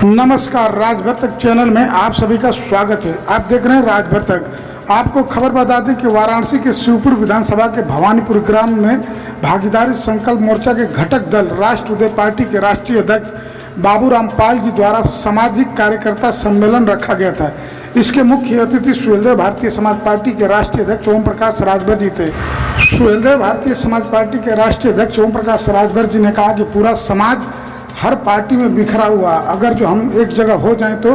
नमस्कार, राजभर तक चैनल में आप सभी का स्वागत है। आप देख रहे हैं राजभर तक। आपको खबर बता दें कि वाराणसी के शिवपुर विधानसभा के भवानीपुर ग्राम में भागीदारी संकल्प मोर्चा के घटक दल राष्ट्र उदय पार्टी के राष्ट्रीय अध्यक्ष बाबूराम पाल जी द्वारा सामाजिक कार्यकर्ता सम्मेलन रखा गया था। इसके मुख्य अतिथि सुहेलदेव भारतीय समाज पार्टी के राष्ट्रीय अध्यक्ष ओम प्रकाश राजभर जी थे। सुहेलदेव भारतीय समाज पार्टी के राष्ट्रीय अध्यक्ष ओम प्रकाश राजभर जी ने कहा कि पूरा समाज हर पार्टी में बिखरा हुआ, अगर जो हम एक जगह हो जाएं तो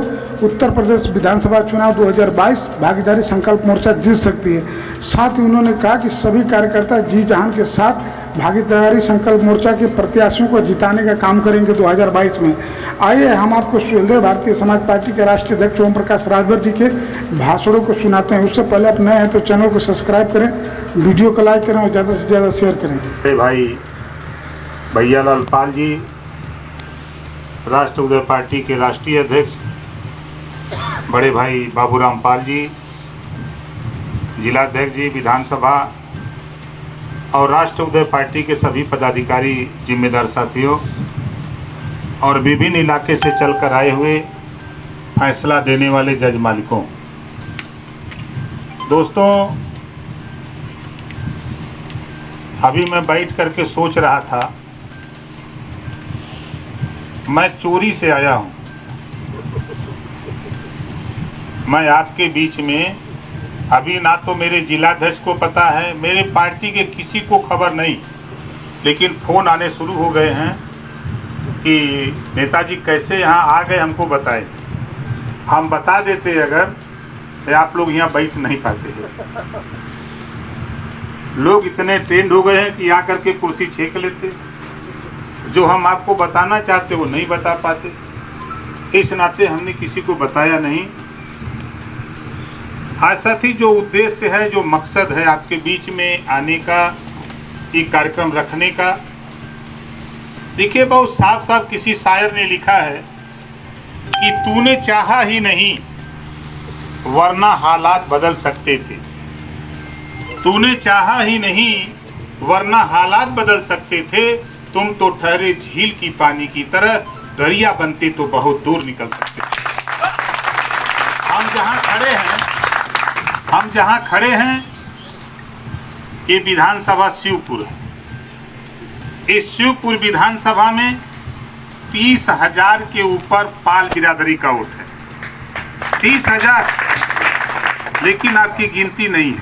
उत्तर प्रदेश विधानसभा चुनाव 2022 भागीदारी संकल्प मोर्चा जीत सकती है। साथ ही उन्होंने कहा कि सभी कार्यकर्ता जी जान के साथ भागीदारी संकल्प मोर्चा के प्रत्याशियों को जिताने का काम करेंगे 2022 में। आइए हम आपको सुहेलदेव भारतीय समाज पार्टी के राष्ट्रीय अध्यक्ष ओम प्रकाश राजभर जी के भाषणों को सुनाते हैं। उससे पहले आप नए हैं तो चैनल को सब्सक्राइब करें, वीडियो को लाइक करें और ज़्यादा से ज़्यादा शेयर करें। भाई भैयालाल पाल जी, राष्ट्र उदय पार्टी के राष्ट्रीय अध्यक्ष, बड़े भाई बाबूराम पाल जी, जिलाध्यक्ष जी विधानसभा और राष्ट्र उदय पार्टी के सभी पदाधिकारी, जिम्मेदार साथियों और विभिन्न इलाके से चलकर आए हुए फैसला देने वाले जज मालिकों, दोस्तों, अभी मैं बैठ करके सोच रहा था, मैं चोरी से आया हूँ। मैं आपके बीच में अभी ना तो मेरे जिलाध्यक्ष को पता है, मेरे पार्टी के किसी को खबर नहीं, लेकिन फ़ोन आने शुरू हो गए हैं कि नेताजी कैसे यहाँ आ गए, हमको बताएं। हम बता देते अगर तो आप लोग यहाँ बैठ नहीं पाते हैं। लोग इतने ट्रेंड हो गए हैं कि आकर के कुर्सी छेक लेते, जो हम आपको बताना चाहते वो नहीं बता पाते। इस नाते हमने किसी को बताया नहीं। आज साथ ही जो उद्देश्य है, जो मकसद है आपके बीच में आने का, ये कार्यक्रम रखने का, देखिए बहुत साफ साफ किसी शायर ने लिखा है कि तूने चाहा ही नहीं वरना हालात बदल सकते थे। तूने चाहा ही नहीं वरना हालात बदल सकते थे। तुम तो ठहरे झील की पानी की तरह, दरिया बनते तो बहुत दूर निकल सकते थे। हम जहां खड़े हैं ये विधानसभा शिवपुर है। इस शिवपुर विधानसभा में 30,000 के ऊपर पाल बिरादरी का वोट है। 30,000, लेकिन आपकी गिनती नहीं है।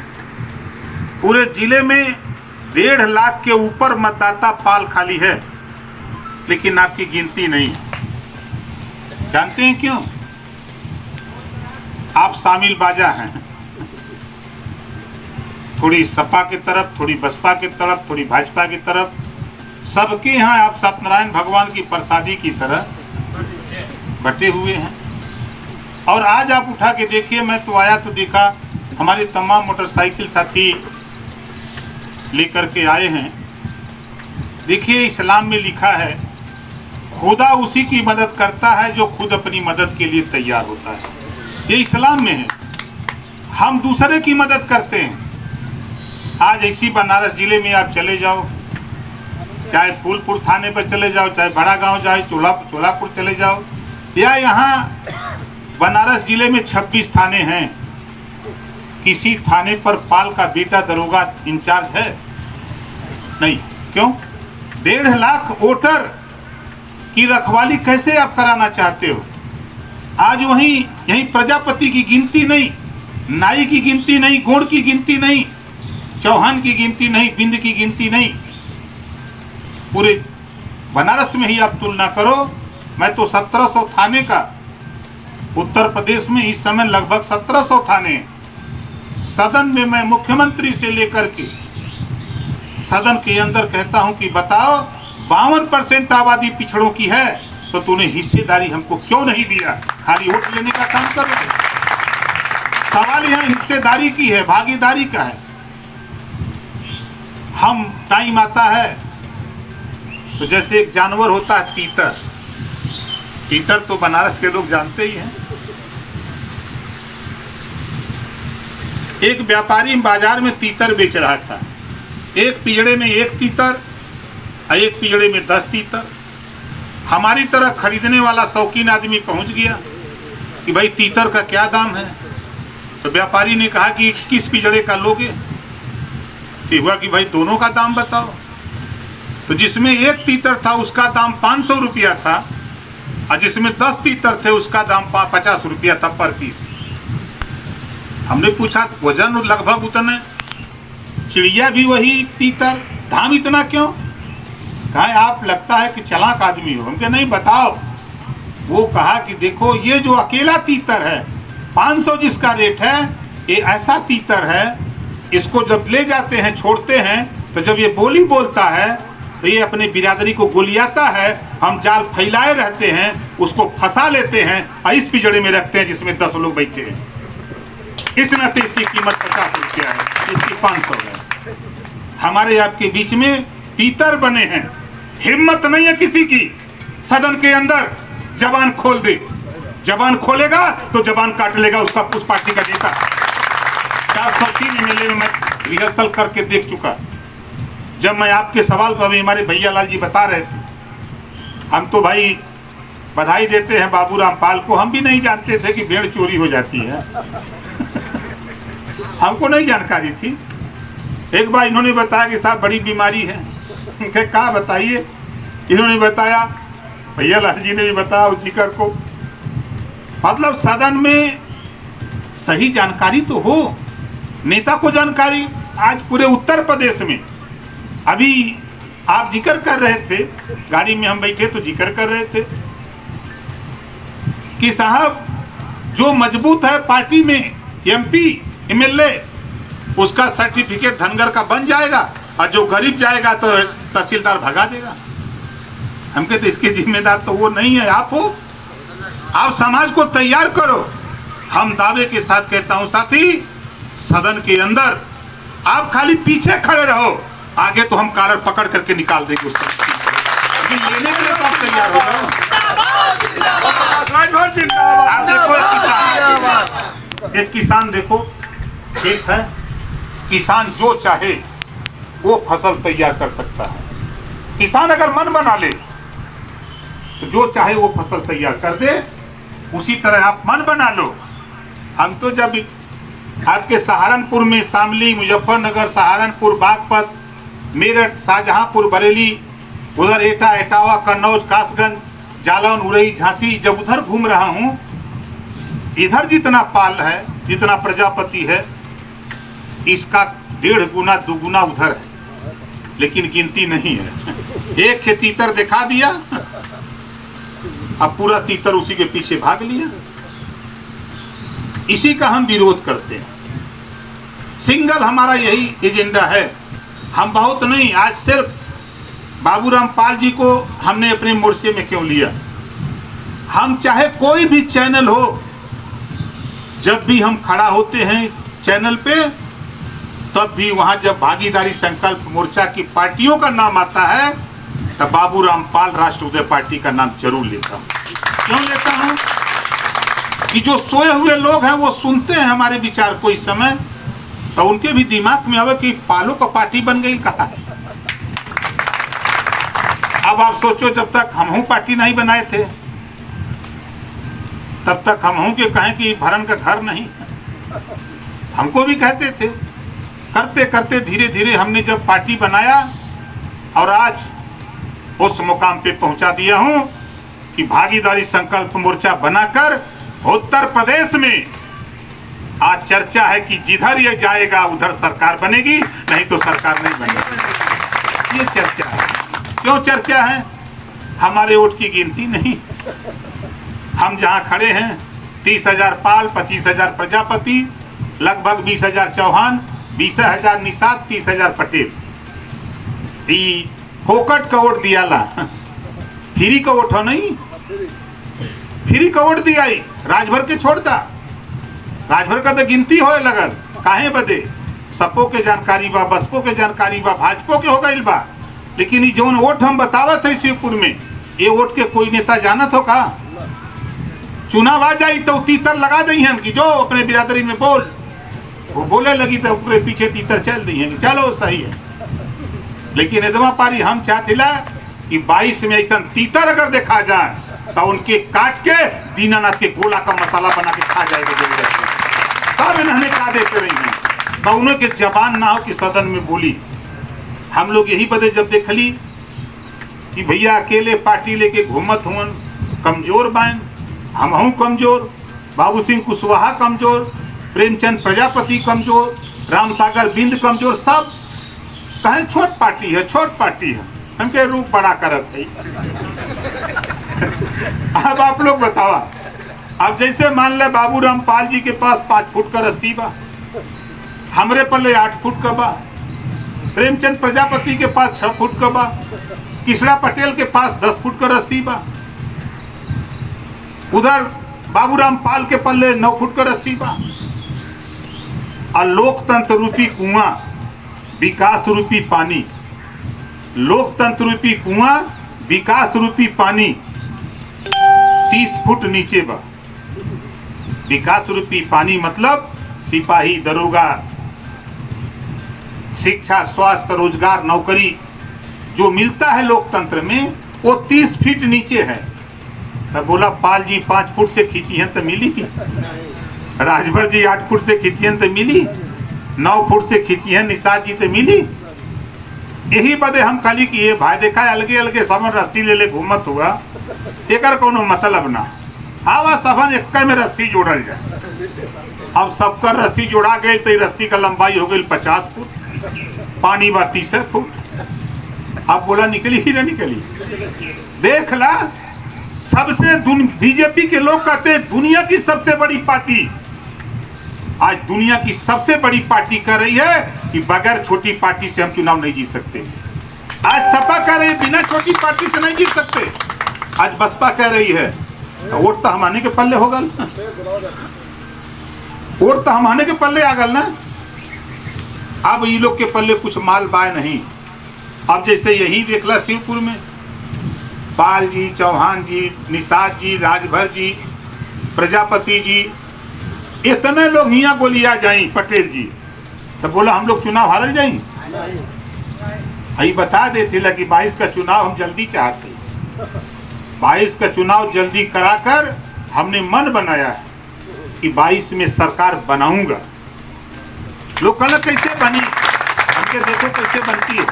पूरे जिले में 1.5 लाख के ऊपर मतदाता पाल खाली है, लेकिन आपकी गिनती नहीं है। जानते हैं क्यों? आप शामिल बाजा हैं, थोड़ी सपा की तरफ, थोड़ी बसपा की तरफ, थोड़ी भाजपा की तरफ, सबके यहाँ आप सत्यनारायण भगवान की प्रसादी की तरह बटे हुए हैं। और आज आप उठा के देखिए, मैं तो आया तो देखा हमारे तमाम मोटरसाइकिल साथी लेकर के आए हैं। देखिए, इस्लाम में लिखा है खुदा उसी की मदद करता है जो खुद अपनी मदद के लिए तैयार होता है। ये इस्लाम में है। हम दूसरे की मदद करते हैं। आज इसी बनारस जिले में आप चले जाओ, चाहे फूलपुर थाने पर चले जाओ, चाहे बड़ा गांव जाए, चोलापुर चले जाओ, या यहाँ बनारस जिले में 26 थाने हैं। किसी थाने पर पाल का बेटा दरोगा इंचार्ज है? नहीं। क्यों? 1.5 लाख वोटर की रखवाली कैसे आप कराना चाहते हो? आज यही प्रजापति की गिनती नहीं, नाई की गिनती नहीं, गोड़ की गिनती नहीं, चौहान की गिनती नहीं, बिंद की गिनती नहीं, पूरे बनारस में ही आप तुलना करो। मैं तो 1700 थाने का, उत्तर प्रदेश में इस समय लगभग 1700 थाने हैं। सदन में मैं मुख्यमंत्री से लेकर के सदन के अंदर कहता हूं कि बताओ 52% आबादी पिछड़ों की है, तो तूने हिस्सेदारी हमको क्यों नहीं दिया? खाली वोट लेने का काम करोगे? सवाल यहाँ हिस्सेदारी की है, भागीदारी का है। हम टाइम आता है तो जैसे एक जानवर होता है तीतर, तीतर तो बनारस के लोग जानते ही हैं। एक व्यापारी बाजार में तीतर बेच रहा था। एक पिंजड़े में 1 तीतर और एक पिंजड़े में 10 तीतर। हमारी तरह खरीदने वाला शौकीन आदमी पहुंच गया कि भाई तीतर का क्या दाम है। तो व्यापारी ने कहा कि किस पिजड़े का लोगे? तो हुआ कि भाई दोनों का दाम बताओ। तो जिसमें एक तीतर था उसका दाम 500 रुपया था, और जिसमें 10 तीतर थे उसका दाम 50 रुपया था पर पीस। हमने पूछा वजन लगभग उतना, चिड़िया भी वही तीतर, दाम इतना क्यों? कहा आप लगता है कि चालाक आदमी हो। हम कहे नहीं बताओ। वो कहा कि देखो ये जो अकेला तीतर है 500 जिसका रेट है, ये ऐसा तीतर है, इसको जब ले जाते हैं छोड़ते हैं तो जब ये बोली बोलता है तो ये अपने बिरादरी को गोलियाता है। हम जाल फैलाए रहते हैं, उसको फंसा लेते हैं और इस पिजड़े में रखते हैं जिसमें 10 लोग बैठे हैं। इस नाते इसकी कीमत 50 रुपया है, इसकी 500 है। हमारे आपके बीच में तीतर बने हैं। हिम्मत नहीं है किसी की सदन के अंदर जबान खोल दे। जबान खोलेगा तो जबान काट लेगा उसका उस पार्टी का नेता। 403 एमएलए में मैं रिहर्सल करके देख चुका। जब मैं आपके सवाल पर अभी हमारे भैया लाल जी बता रहे थे, हम तो भाई बधाई देते हैं बाबूराम पाल को। हम भी नहीं जानते थे कि भेड़ चोरी हो जाती है। हमको नहीं जानकारी थी। एक बार इन्होंने बताया कि साहब बड़ी बीमारी है। क्या बताइए? इन्होंने बताया, भैया लाल जी ने भी बताया उस जिक्र को। मतलब सदन में सही जानकारी तो हो, नेता को जानकारी। आज पूरे उत्तर प्रदेश में अभी आप जिक्र कर रहे थे, गाड़ी में हम बैठे तो जिक्र कर रहे थे कि साहब जो मजबूत है पार्टी में एमपी एमएलए, उसका सर्टिफिकेट धनगर का बन जाएगा, और जो गरीब जाएगा तो तहसीलदार भगा देगा। हम कहते इसके जिम्मेदार तो वो नहीं है, आप हो। आप समाज को तैयार करो। हम दावे के साथ कहता हूं साथी, सदन के अंदर आप खाली पीछे खड़े रहो, आगे तो हम कॉलर पकड़ करके निकाल देंगे उसको। लेकिन लेने के लिए तो आप तैयार हो जाओ। आप देखो एक किसान देखो, एक है किसान जो चाहे वो फसल तैयार कर सकता है। किसान अगर मन बना ले तो जो चाहे वो फसल तैयार कर दे। उसी तरह आप मन बना लो। हम तो जब आपके सहारनपुर में शामली, मुजफ्फरनगर, सहारनपुर, बागपत, मेरठ, शाहजहांपुर, बरेली, उधर एटा, एटावा, कन्नौज, कासगंज, जालौन, उरई, झांसी, जब उधर घूम रहा हूँ, इधर जितना पाल है, जितना प्रजापति है, इसका 1.5 गुना 2 गुना उधर है, लेकिन गिनती नहीं है। एक के तीतर दिखा दिया, अब पूरा तीतर उसी के पीछे भाग लिया। इसी का हम विरोध करते हैं। सिंगल हमारा यही एजेंडा है। हम बहुत नहीं, आज सिर्फ बाबूराम पाल जी को हमने अपने मोर्चे में क्यों लिया। हम चाहे कोई भी चैनल हो, जब भी हम खड़ा होते हैं चैनल पे, तब भी वहां जब भागीदारी संकल्प मोर्चा की पार्टियों का नाम आता है तब बाबूराम पाल राष्ट्र पार्टी का नाम जरूर लेता हूं। क्यों लेता हूं? कि जो सोए हुए लोग हैं वो सुनते हैं हमारे विचार को इस समय, तो उनके भी दिमाग में आवे कि पालो का पार्टी बन गई कहा है। अब आप सोचो, जब तक हम पार्टी नहीं बनाए थे तब तक हम के कहें कि भरन का घर नहीं, हमको भी कहते थे। करते करते धीरे धीरे हमने जब पार्टी बनाया और आज उस मुकाम पे पहुंचा दिया हूं कि भागीदारी संकल्प मोर्चा बनाकर उत्तर प्रदेश में आज चर्चा है कि जिधर ये जाएगा उधर सरकार बनेगी, नहीं तो सरकार नहीं बनेगी। ये चर्चा है। क्यों चर्चा है? हमारे वोट की गिनती नहीं। हम जहां खड़े हैं 30,000 पाल, 25,000 प्रजापति, लगभग 20,000 चौहान, 20,000 निषाद, 30,000 पटेल। फोकट का वोट दिया ला, फ्री का वोट हो नहीं, फ्री का वोट दिया ही राजभर के छोड़ दा। राजभर का तो गिनती होए लगल, काहे बदे? सपो के जानकारी बा, बसपो के जानकारी बा, भाजपो के हो गई बा, लेकिन ये जो वोट हम बतावत है शिवपुर में, ये वोट के कोई नेता जानत हो का? चुनाव आ जाई तो तीतर लगा दी हैं कि जो अपने बिरादरी में बोल, वो बोले लगी तो पूरे पीछे तीतर चल दी हैं कि चलो सही है। लेकिन एदमा पारी हम चाहतिला कि 22 में ऐसा तीतर अगर देखा जाए तो उनके काट के दीनानाथ के गोला का मसाला बना के खा जाएगा। तब इन्होंने कहा देते रही हैं तो उन्होंने के जबान ना हो कि सदन में बोली। हम लोग यही बदे जब देख ली कि भैया अकेले पार्टी लेके घूमत हुन, कमजोर बाइन, हम हूँ कमजोर, बाबू सिंह कुशवाहा कमजोर, प्रेमचंद प्रजापति कमजोर, राम सागर बिंद कमजोर, सब कहें छोट पार्टी है, छोट पार्टी है, हमके रूप बड़ा करत है। अब आप लोग बतावा, अब जैसे मान ले बाबू रामपाल जी के पास 5 फुट का रस्सी बा, हमरे पल्ले 8 फुट का बा, प्रेमचंद प्रजापति के पास 6 फुट का बा, किसरा पटेल के पास 10 फुट का रस्सी बा, उधर बाबू रामपाल के पल्ले 9 फुट का रस्सी बा। और लोकतंत्र रूपी कुआं, विकास रूपी पानी, लोकतंत्र रूपी कुआं, विकास रूपी पानी 30 फुट नीचे बा। विकास रूपी पानी मतलब सिपाही, दरोगा, शिक्षा, स्वास्थ्य, रोजगार, नौकरी जो मिलता है लोकतंत्र में वो 30 फीट नीचे है। तब बोला पाल जी 5 फुट से खींची है तो मिली, राजभर जी 8 फुट से खींची है तो मिली, 9 फुट से खींची है निषाद जी तो मिली। यही बदे हम खाली कि ये भाई देखा अलगे अलगे समन रस्सी ले ले घूमत हुआ, एकर कोनो मतलब ना। आवा सबन एक में रस्सी जोड़ल जाए। अब सबका रस्सी जोड़ा गई तो रस्सी का लंबाई हो गई 50 फुट, पानी बा 30 फुट। अब बोला निकली ही ना निकली। देख ला, सबसे बीजेपी के लोग कहते हैं दुनिया की सबसे बड़ी पार्टी, आज दुनिया की सबसे बड़ी पार्टी कर रही है कि बगैर छोटी पार्टी से हम चुनाव नहीं जीत सकते। आज सपा कह रही है बिना छोटी पार्टी से नहीं जीत सकते। आज बसपा कह रही है वोट तो हमारे के पल्ले हो गल, वोट तो हमारे के पल्ले आ गल ना। अब ये लोग के पल्ले कुछ माल बाय नहीं। अब जैसे यही देखला शिवपुर में पाल जी, चौहान जी, निषाद जी, राजभर जी, प्रजापति जी, इतने लोग हियाँ गोलिया जाई, पटेल जी तो बोला हम लोग चुनाव हार जाएंगे। यही बता देते ला कि 22 का चुनाव हम जल्दी चाहते, 22 का चुनाव जल्दी कराकर हमने मन बनाया है कि 22 में सरकार बनाऊंगा। लोग कहना कैसे बनी, हमके देखो कैसे बनती है।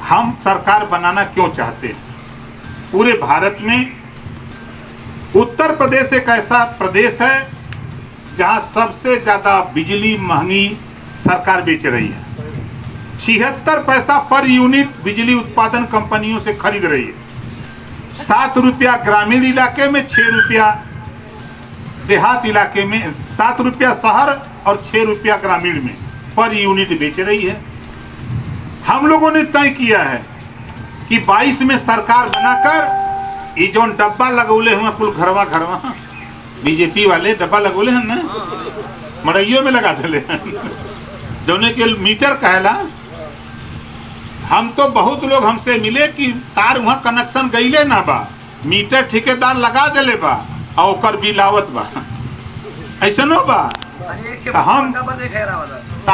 हम सरकार बनाना क्यों चाहते हैं? पूरे भारत में उत्तर प्रदेश एक ऐसा प्रदेश है जहां सबसे ज्यादा बिजली महंगी सरकार बेच रही है। 76 पैसा पर यूनिट बिजली उत्पादन कंपनियों से खरीद रही है। 7 रुपया ग्रामीण इलाके में, 6 रुपया देहात इलाके में, 7 रुपया शहर और 6 रुपया ग्रामीण में पर यूनिट बेच रही है। हम लोगों ने तय किया है कि 22 में सरकार बनाकर ये जो डब्बा लगौले हुए कुल घरवा घरवा बीजेपी वाले डब्बा लगौले हैं ना, मड़ैयों में लगा दिले जोने के मीटर कहला। हम तो बहुत लोग हमसे मिले कि तार वहाँ कनेक्शन गईले ना बा, मीटर ठेकेदार लगा दिले बा और ओकर बिल आवत बा, ऐसा नो बा। तो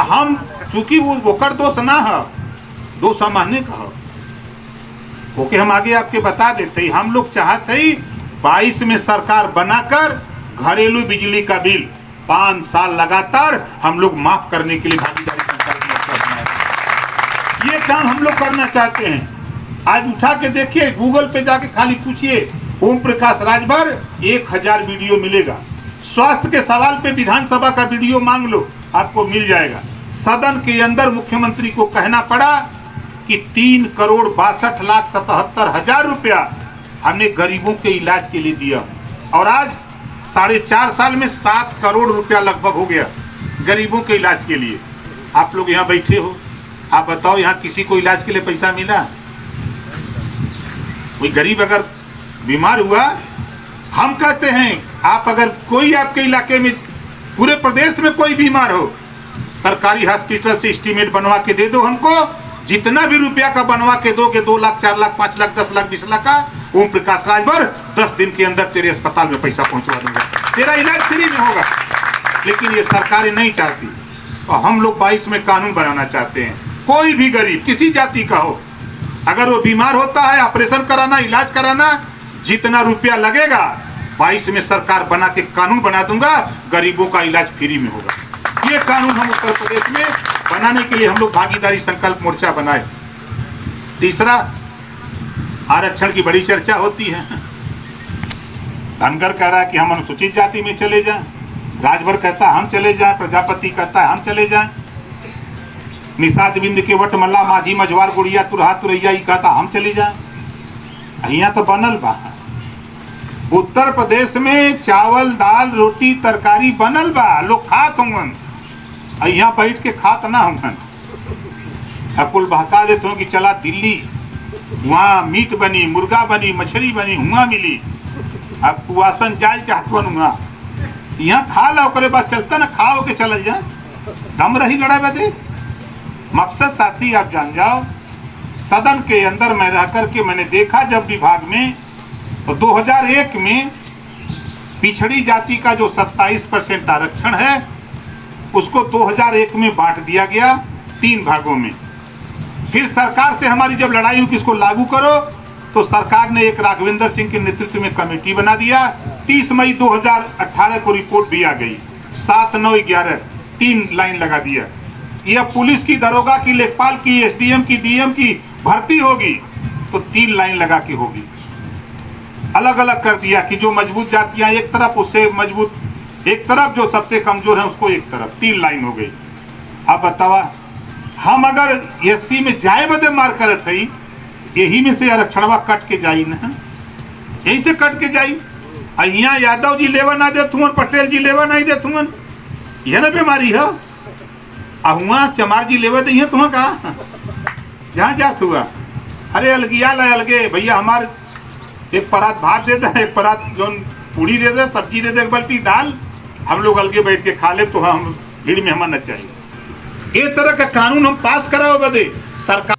हम चूंकि वो ओकर दोष ना है, दोष सामान्य का ओके, हम आगे आपके बता देते। हम लोग चाहते ही 22 में सरकार बनाकर घरेलू बिजली का बिल 5 साल लगातार हम लोग माफ करने के लिए भागीदारी संकल्प बनाए। ये काम हम लोग करना चाहते हैं। आज उठा के देखिए, गूगल पे जाके खाली पूछिए ओम प्रकाश राजभर, 1000 वीडियो मिलेगा। स्वास्थ्य के सवाल पे विधानसभा का वीडियो मांग लो, आपको मिल जाएगा। सदन के अंदर मुख्यमंत्री को कहना पड़ा कि 3,62,77,000 रुपया हमने गरीबों के इलाज के लिए दिया, और आज 4.5 साल में 7 करोड़ रुपया लगभग हो गया गरीबों के इलाज के लिए। आप लोग यहाँ बैठे हो, आप बताओ यहाँ किसी को इलाज के लिए पैसा मिला? कोई गरीब अगर बीमार हुआ, हम कहते हैं आप अगर कोई आपके इलाके में, पूरे प्रदेश में कोई बीमार हो, सरकारी हॉस्पिटल से एस्टीमेट बनवा के दे दो हमको। जितना भी रुपया का बनवा के दोगे, 2 लाख, 4 लाख, 5 लाख, 10 लाख, 20 लाख का, ओम प्रकाश राजभर 10 दिन के अंदर तेरे अस्पताल में पैसा पहुंचवा दूंगा, तेरा इलाज फ्री में होगा। लेकिन ये सरकारें नहीं चाहती, और हम लोग 22 में कानून बनाना चाहते हैं कोई भी गरीब किसी जाति का हो, अगर वो बीमार होता है, ऑपरेशन कराना, इलाज कराना, जितना रुपया लगेगा 22 में सरकार बना के कानून बना दूंगा, गरीबों का इलाज फ्री में होगा। ये कानून हम उत्तर प्रदेश में बनाने के लिए हम लोग भागीदारी संकल्प मोर्चा बनाए। तीसरा, आरक्षण की बड़ी चर्चा होती है। धनगर कह रहा है कि हम अनुसूचित जाति में चले जाएं, राजभर कहता है हम चले जाएं, प्रजापति कहता है हम चले जाएं, निषाद बिंद के वट मल्ला माझी मझवार गुड़िया तुरहा तुरैया कहता हम चले जाएं। यहाँ तो बनल बा, उत्तर प्रदेश में चावल दाल रोटी तरकारी बनल बा, लोग खात होंगन, यहाँ बैठ के खात ना होंगन। अब कुल बहका देते हो कि चला दिल्ली, वहाँ मीट बनी, मुर्गा बनी, मछली बनी, हुआ मिली, अब कुआसन जाए चाहतवन हुआ, यहाँ खा लो करे बस चलता ना, खाओ के चल जाए, दम रही लड़ा बदे। मकसद साथी आप जान जाओ, सदन के अंदर मैं रह करके मैंने देखा जब विभाग में, तो 2001 में पिछड़ी जाति का जो 27% आरक्षण है उसको 2001 में बांट दिया गया 3 भागों में। फिर सरकार से हमारी जब लड़ाई हुई कि इसको लागू करो, तो सरकार ने एक राघवेंद्र सिंह के नेतृत्व में कमेटी बना दिया। 30 मई 2018 को रिपोर्ट भी आ गई, 7, 9, 11 3 लाइन लगा दिया। यह पुलिस की, दरोगा की, लेखपाल की, एसडीएम की, डीएम की भर्ती होगी तो 3 लाइन लगा के होगी। अलग अलग कर दिया कि जो मजबूत जातियां एक तरफ, उससे मजबूत एक तरफ, जो सबसे कमजोर है उसको एक तरफ, 3 लाइन हो गई। अब बतावा, हम अगर एससी में जाए बदे मार करे थी, यही में से आरक्षणवा कट के जाई ना, यही से कट के जाई। यहाँ यादव जी लेवा ना देत हुआ, पटेल जी लेवा नहीं देत हुआ, यह ना बीमारी है। वहाँ चमार जी लेवा दी तुम्हें कहा जहाँ जात हुआ, अरे अलगिया ला अलगे भैया, हमारे एक परात भात दे दे, एक परात जो पूड़ी दे दे, सब्जी दे दे, एक बाल्टी दाल, हम लोग अलगे बैठ के खा ले, तो हम भीड़ में हमारा न चाहिए। ये तरह का कानून हम पास कराओ बदे सरकार